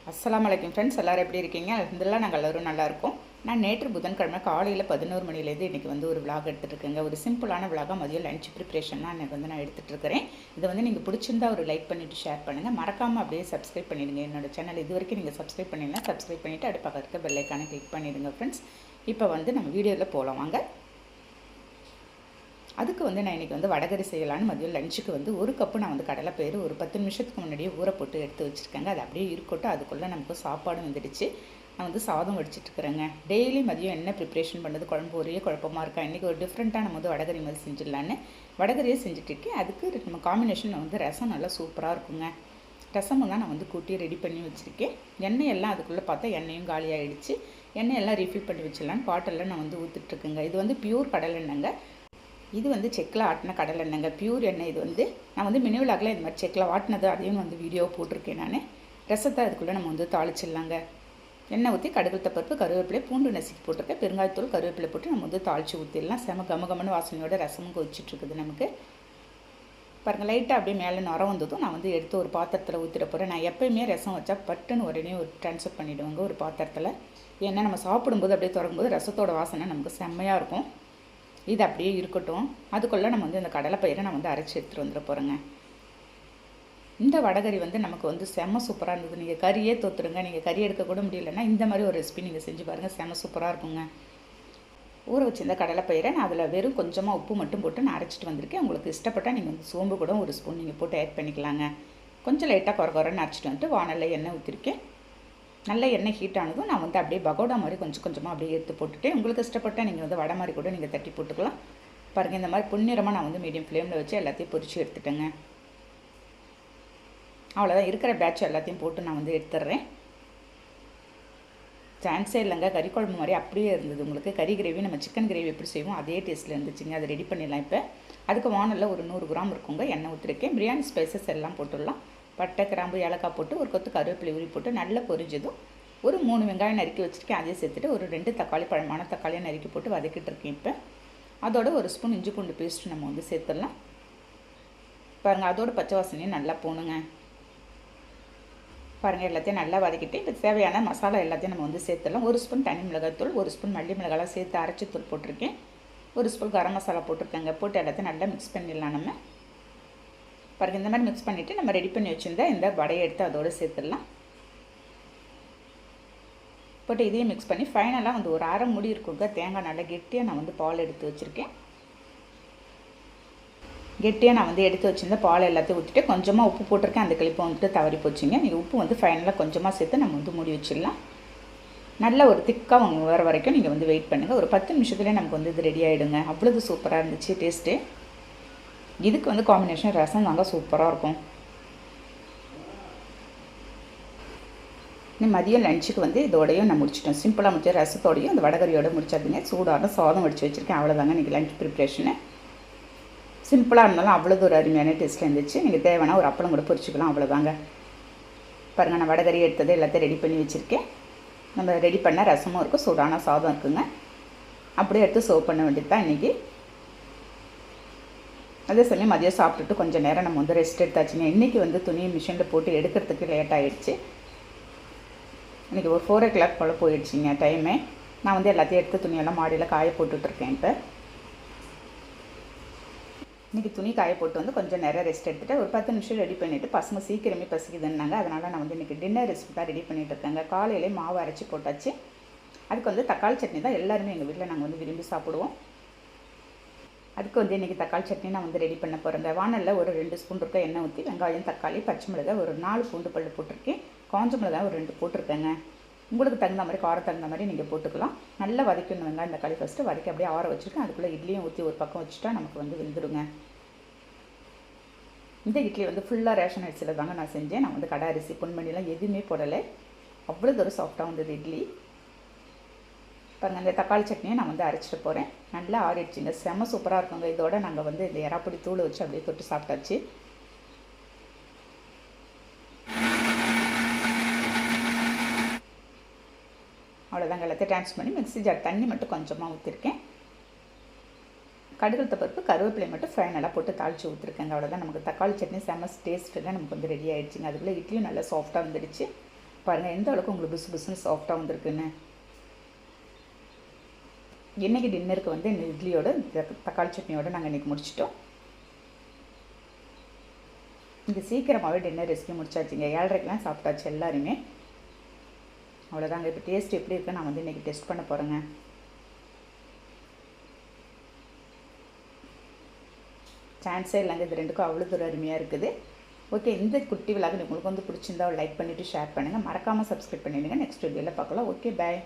அஸ்ஸலாமு அலைக்கும் ஃப்ரெண்ட்ஸ், எல்லோரும் எப்படி இருக்கீங்க? அல்ஹம்துலில்லாஹ் நாங்கள் எல்லோரும் நல்லாயிருக்கோம். நான் நேற்று புதன்கிழமை காலையில் 11 மணிலேருந்து இன்றைக்கி வந்து ஒரு விலாக் எடுத்துகிட்ருக்கேங்க. ஒரு சிம்பிளான விலாகாக மதியம் லஞ்ச் ப்ரிப்ரேஷன் தான் எனக்கு வந்து நான் எடுத்துகிட்ருக்கிறேன். இதை வந்து நீங்கள் பிடிச்சிருந்தா ஒரு லைக் பண்ணிவிட்டு ஷேர் பண்ணுங்கள். மறக்காமல் அப்படியே சப்ஸ்கிரைப் பண்ணிடுங்க. என்னோடய சேனல் இது வரைக்கும் நீங்கள் சப்ஸ்கிரைப் பண்ணிங்கன்னா சப்ஸ்கிரைப் பண்ணிவிட்டு அடுத்த பக்கத்துக்கு பெல் ஐக்கானை கிளிக் பண்ணிடுங்க ஃப்ரெண்ட்ஸ். இப்போ வந்து நம்ம வீடியோவில் போகலாம் வாங்க. அதுக்கு வந்து நான் இன்றைக்கி வந்து வடகரி செய்யலான்னு மதியம் லஞ்சுக்கு வந்து ஒரு கப்பு நான் வந்து கடலைப்பயிறு ஒரு 10 நிமிஷத்துக்கு முன்னாடியே ஊற போட்டு எடுத்து வச்சுருக்கேங்க. அது அப்படியே இருக்கட்டும். அதுக்குள்ளே நமக்கு சாப்பாடும் வந்துடுச்சு. நான் வந்து சாதம் வடிச்சிட்ருக்குறேங்க. டெய்லி மதியம் என்ன ப்ரிப்ரேஷன் பண்ணுறது, குழம்பு ஒரே குழப்பமாக இருக்கா. இன்றைக்கி ஒரு டிஃப்ரெண்ட்டாக நம்ம வந்து வடகரி மாதிரி செஞ்சிடலான்னு வடகரியே செஞ்சுட்ருக்கேன். அதுக்கு நம்ம காம்பினேஷன் வந்து ரசம் நல்லா சூப்பராக இருக்குங்க. ரசமும் தான் நான் வந்து கூட்டி ரெடி பண்ணி வச்சுருக்கேன். எண்ணெய் எல்லாம் அதுக்குள்ளே பார்த்தா எண்ணெயும் காலியாகிடுச்சு. எண்ணெய் எல்லாம் ரீஃபில் பண்ணி வச்சிடலான்னு பாட்டெல்லாம் நான் வந்து ஊற்றிட்டுருக்குங்க. இது வந்து பியூர் கடலை எண்ணெய்ங்க. இது வந்து செக்கில் ஆட்டின கடலை எண்ணெய்ங்க, பியூர் எண்ணெய். இது வந்து நான் வந்து மினி விலாகில் இது மாதிரி செக்கில் ஆட்டினது அதையும் வந்து வீடியோ போட்டிருக்கேன் நான். ரசத்தை அதுக்குள்ளே நம்ம வந்து தாளிச்சிடலாங்க. எண்ணெய் ஊற்றி கடுகுத்த பருப்பு, கருவேப்பிலை, பூண்டு நசுக்கி போட்டிருக்கேன். பெருங்காயத்தூள், கருவேப்பிலை போட்டு நம்ம வந்து தாளித்து ஊற்றிடலாம். செம கமகமன்னு வாசனையோட ரசமும் கொதிச்சிட்ருக்குது நமக்கு. பாருங்கள், லைட்டாக அப்படியே மேலே நுர வந்ததும் நான் வந்து எடுத்து ஒரு பாத்திரத்தில் ஊற்றிட போகிறேன். நான் எப்போயுமே ரசம் வச்சா பட்டுன்னு உடனே ஒரு ட்ரான்ஸ்ஃபர் பண்ணிவிடுவாங்க ஒரு பாத்திரத்தில். ஏன்னா நம்ம சாப்பிடும்போது அப்படியே திறக்கும்போது ரசத்தோட வாசனை நமக்கு செம்மையாக இருக்கும். இது அப்படியே இருக்கட்டும். அதுக்குள்ளே நம்ம வந்து இந்த கடலைப்பயிரை நான் வந்து அரைச்சி எடுத்துகிட்டு வந்துட போகிறேங்க. இந்த வடகரி வந்து நமக்கு வந்து செம்ம சூப்பராக இருந்தது. நீங்கள் கறியே தோற்றுருங்க. நீங்கள் கறி எடுக்க கூட முடியலன்னா இந்த மாதிரி ஒரு ரெசிபி நீங்கள் செஞ்சு பாருங்கள். செம்ம சூப்பராக இருக்குங்க. ஊற வச்சு இந்த கடலைப்பயிரை நான் அதில் வெறும் கொஞ்சமாக உப்பு மட்டும் போட்டு நான் அரைச்சிட்டு வந்திருக்கேன். உங்களுக்கு இஷ்டப்பட்டால் நீங்கள் வந்து சோம்பு கூட ஒரு ஸ்பூன் நீங்கள் போட்டு ஆட் பண்ணிக்கலாங்க. கொஞ்சம் லைட்டாக குறைன்னு அரைச்சிட்டு வந்துட்டு வானலில் எண்ணெய் ஊற்றிருக்கேன். நல்ல எண்ணெய் ஹீட் ஆனதும் நான் வந்து அப்படியே பகோடா மாதிரி கொஞ்சம் கொஞ்சமாக அப்படியே எடுத்து போட்டுட்டு, உங்களுக்கு இஷ்டப்பட்டால் நீங்கள் வந்து வடை மாதிரி கூட நீங்கள் தட்டி போட்டுக்கலாம். பாருங்கள், இந்த மாதிரி பொன்னிறமாக நான் வந்து மீடியம் ஃப்ளேமில் வச்சு எல்லாத்தையும் பொரிச்சு எடுத்துட்டேங்க. அவ்வளோதான், இருக்கிற பேட்ச் எல்லாத்தையும் போட்டு நான் வந்து எடுத்துடுறேன். சான்ஸே இல்லைங்க, கறி குழம்பு மாதிரி அப்படியே இருந்தது. உங்களுக்கு கறி கிரேவி நம்ம சிக்கன் கிரேவி எப்படி செய்வோம் அதே டேஸ்ட்டில் இருந்துச்சுங்க. அதை ரெடி பண்ணிடலாம். இப்போ அதுக்கு வானலில் ஒரு 100 கிராம் இருக்குங்க எண்ணெய் ஊற்றிருக்கேன். பிரியாணி ஸ்பைசஸ் எல்லாம் போட்டுடலாம். பட்டை, கிராம்பு, ஏலக்காய் போட்டு ஒரு கொத்து கருவேப்பிலை உரி போட்டு நல்லா பொரிஞ்சதும் ஒரு 3 வெங்காயம் நறுக்கி வச்சுருக்கேன். அதையும் சேர்த்துட்டு ஒரு 2 தக்காளி, பழமான தக்காளியை நறுக்கி போட்டு வதக்கிட்டு இருக்கேன். இப்போ அதோட ஒரு ஸ்பூன் இஞ்சி பூண்டு பேஸ்ட்டு நம்ம வந்து சேர்த்துடலாம். பாருங்கள், அதோட பச்சை வாசனையும் நல்லா போகணுங்க. பாருங்கள், எல்லாத்தையும் நல்லா வதக்கிட்டு இப்போ தேவையான மசாலா எல்லாத்தையும் நம்ம வந்து சேர்த்துடலாம். ஒரு ஸ்பூன் தனி மிளகாய்த்தூள், ஒரு ஸ்பூன் மல்லி மிளகாலாம் சேர்த்து அரைச்சி தூள் போட்டிருக்கேன். ஒரு ஸ்பூன் கரம் மசாலா போட்டிருக்கேங்க. போட்டு எல்லாத்தையும் நல்லா மிக்ஸ் பண்ணிடலாம் நம்ம. பாருங்கள், இந்த மாதிரி மிக்ஸ் பண்ணிவிட்டு நம்ம ரெடி பண்ணி வச்சுருந்தா இந்த வடையை எடுத்து அதோடு சேர்த்துடலாம். போட்டு இதையும் மிக்ஸ் பண்ணி ஃபைனலாக வந்து ஒரு அரை மூடி இருக்குங்க தேங்காய் நல்லா கெட்டியாக நான் வந்து பால் எடுத்து வச்சுருக்கேன். கெட்டியாக நான் வந்து எடுத்து வச்சுருந்த பால் எல்லாத்தையும் ஊற்றிட்டு கொஞ்சமாக உப்பு போட்டிருக்கேன். அந்த கிளிப்பை வந்துட்டு தவறி போச்சுங்க. நீங்கள் உப்பு வந்து ஃபைனலாக கொஞ்சமாக சேர்த்து நம்ம வந்து மூடி வச்சிடலாம். நல்லா ஒரு திக்காக வர வரைக்கும் நீங்கள் வந்து வெயிட் பண்ணுங்கள். ஒரு 10 நிமிஷத்துலேயே நமக்கு வந்து இது ரெடி ஆகிடுங்க. அவ்வளோது சூப்பராக இருந்துச்சு டேஸ்ட்டு. இதுக்கு வந்து காம்பினேஷன் ரசம் தாங்க சூப்பராக இருக்கும். இன்னும் மதியம் லஞ்சுக்கு வந்து இதோடையும் நான் முடிச்சிட்டேன். சிம்பிளாக முடிச்ச ரசத்தோடையும் அந்த வடகரியோடு முடிச்சாதுங்க. சூடான சாதம் வடித்து வச்சுருக்கேன். அவ்வளோதாங்க இன்றைக்கி லஞ்ச் ப்ரிப்ரேஷனு. சிம்பிளாக இருந்தாலும் அவ்வளோது ஒரு அருமையான டேஸ்ட்டில் இருந்துச்சு. நீங்கள் தேவைன்னா ஒரு அப்பளம் கூட பொரிச்சிக்கலாம். அவ்வளோதாங்க. பாருங்கள், நான் வடகரி எடுத்தது எல்லாத்தையும் ரெடி பண்ணி வச்சுருக்கேன். நம்ம ரெடி பண்ண ரசமும் இருக்குது, சூடான சாதம் இருக்குங்க. அப்படியே எடுத்து சர்வ் பண்ண வேண்டியது தான் இன்றைக்கி. அதே சமயம் மதியம் சாப்பிட்டுட்டு கொஞ்சம் நேரம் நம்ம வந்து ரெஸ்ட் எடுத்தாச்சுங்க. இன்றைக்கி வந்து துணியை மிஷினில் போட்டு எடுக்கிறதுக்கு லேட் ஆகிடுச்சு. இன்றைக்கி ஒரு 4 o'clock போல் போயிடுச்சிங்க டைமே. நான் வந்து எல்லாத்தையும் எடுத்து துணியெல்லாம் மாடியில் காய போட்டுட்ருக்கேன். இப்போ இன்றைக்கி துணி காய போட்டு வந்து கொஞ்சம் நேரம் ரெஸ்ட் எடுத்துகிட்டு ஒரு 10 நிமிஷம் ரெடி பண்ணிவிட்டு பசங்க சீக்கிரமே பசிக்குதுன்னாங்க. அதனால் நான் வந்து இன்றைக்கி டின்னர் ரெசிபி தான் ரெடி பண்ணிகிட்டு இருக்கேங்க. காலையிலே மாவு அரைச்சி போட்டாச்சு. அதுக்கு வந்து தக்காளி சட்னி தான் எல்லாருமே எங்கள் வீட்டில் நாங்கள் வந்து விரும்பி சாப்பிடுவோம். அதுக்கு வந்து இன்றைக்கி தக்காளி சட்னி நான் வந்து ரெடி பண்ண போகிறேங்க. வானலில் ஒரு 2 ஸ்பூன் இருக்க எண்ணெய் ஊற்றி வெங்காயம், தக்காளி, பச்சை மிளகாய் ஒரு 4 பூண்டு பல் போட்டிருக்கேன். காஞ்ச மிளகாய் ஒரு 2 போட்டிருக்கேங்க. உங்களுக்கு தகுந்த மாதிரி காரம் தகுந்த மாதிரி நீங்கள் போட்டுக்கலாம். நல்லா வதக்கணும் வெங்காயம் தக்காளி ஃபஸ்ட்டு வதக்கி அப்படியே ஆற வச்சுருக்கேன். அதுக்குள்ளே இட்லியும் ஊற்றி ஒரு பக்கம் வச்சுட்டா நமக்கு வந்து வெந்துடுங்க. இந்த இட்லி வந்து ஃபுல்லாக ரேஷன் அரிசியில் தாங்க நான் செஞ்சேன். நான் வந்து கடை அரிசி, பொன்மணிலாம் எதுவுமே போடலை. அவ்வளோ தூரம் சாஃப்டாக வந்தது இட்லி. பாருங்கள், இந்த தக்காளி சட்னியை நான் வந்து அரைச்சிட்டு போகிறேன். நல்லா ஆறிடுச்சிங்க. செம்ம சூப்பராக இருக்குங்க. இதோட நாங்கள் வந்து இந்த எறாப்பொடி தூள் வச்சு அப்படியே தொட்டு சாப்பிட்டாச்சு. அவ்வளோதாங்க. எல்லாத்தையும் ட்ரான்ஸ்ஃபர் பண்ணி மிக்ஸி ஜார் தண்ணி மட்டும் கொஞ்சமாக ஊற்றிருக்கேன். கடுகு பருப்பு, கருவேப்பிலை மட்டும் ஃபைனலாக போட்டு தாளித்து ஊற்றிருக்கேங்க. அவ்வளோதான், நமக்கு தக்காளி சட்னி செம்ம டேஸ்ட்டில் நமக்கு வந்து ரெடி ஆகிடுச்சிங்க. அதுக்குள்ளே இட்லியும் நல்லா சாஃப்டாக வந்துடுச்சு. பாருங்கள் எந்த அளவுக்கு உங்களுக்கு புசு புசுன்னு சாஃப்டாக வந்திருக்குன்னு. இன்றைக்கி டின்னருக்கு வந்து இந்த இட்லியோட தக்காளி சட்னியோடு நாங்கள் இன்றைக்கி முடிச்சிட்டோம். இங்கே சீக்கிரமாகவே டின்னர் ரெசிபி முடிச்சாச்சுங்க. 7:30க்கெலாம் சாப்பிட்டாச்சு எல்லாருமே. அவ்வளோதாங்க. இப்போ டேஸ்ட் எப்படி இருக்குன்னு நான் வந்து இன்றைக்கி டெஸ்ட் பண்ண போகிறேங்க. சான்ஸே இல்லைங்க, இது ரெண்டுக்கும் அவ்வளோ தூரம் அருமையாக இருக்குது. ஓகே, இந்த குட்டி விழாக்கு உங்களுக்கு வந்து பிடிச்சிருந்தா லைக் பண்ணிவிட்டு ஷேர் பண்ணுங்கள். மறக்காமல் சப்ஸ்கிரைப் பண்ணிவிடுங்க. நெக்ஸ்ட் வீடியோவில் பார்க்கலாம். ஓகே, பாய்.